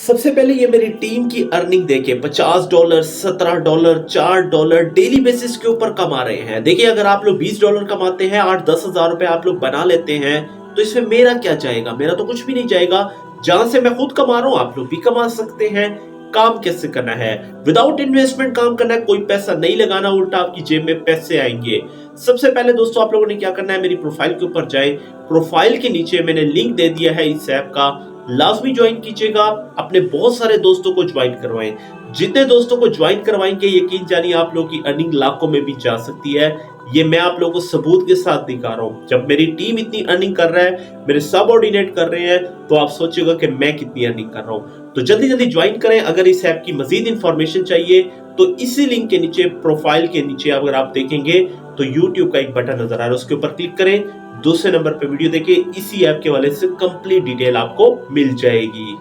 सबसे पहले ये मेरी टीम की अर्निंग देखिए $50, $17, $4 डेली बेसिस के ऊपर कमा रहे हैं। देखिए अगर आप लोग $20 कमाते हैं, 8-10 हज़ार रुपए आप लोग बना लेते हैं, तो इसमें मेरा क्या जाएगा? मेरा तो कुछ भी नहीं जाएगा। जहां से मैं खुद कमा रहा हूं आप लोग भी कमा सकते हैं। काम कैसे करना है? विदाउट इन्वेस्टमेंट काम करना है, कोई पैसा नहीं लगाना, उल्टा आपकी जेब में पैसे आएंगे। सबसे पहले दोस्तों आप लोगों ने क्या करना है, मेरी प्रोफाइल के ऊपर जाए। प्रोफाइल के नीचे मैंने लिंक दे दिया है इस ऐप का, लाजमी ज्वाइन कीजिएगा। अपने बहुत सारे दोस्तों को ज्वाइन करवाएं। जितने दोस्तों को ज्वाइन करवाएंगे यकीन जानिए आप लोगों की अर्निंग लाखों में भी जा सकती है। ये मैं आप लोगों को सबूत के साथ दिखा रहा हूं। जब मेरी टीम इतनी अर्निंग कर रहा है, मेरे सबऑर्डिनेट कर रहे हैं, तो आप सोचिएगा कि मैं कितनी अर्निंग कर रहा हूं। तो जल्दी जल्दी ज्वाइन करें। अगर इस ऐप की मजीद इंफॉर्मेशन चाहिए तो इसी लिंक के नीचे, प्रोफाइल के नीचे अगर आप देखेंगे तो यूट्यूब का एक बटन नजर आ रहा है, उसके ऊपर क्लिक करें। दूसरे नंबर पे वीडियो देखिए, इसी ऐप के वाले से कंप्लीट डिटेल आपको मिल जाएगी।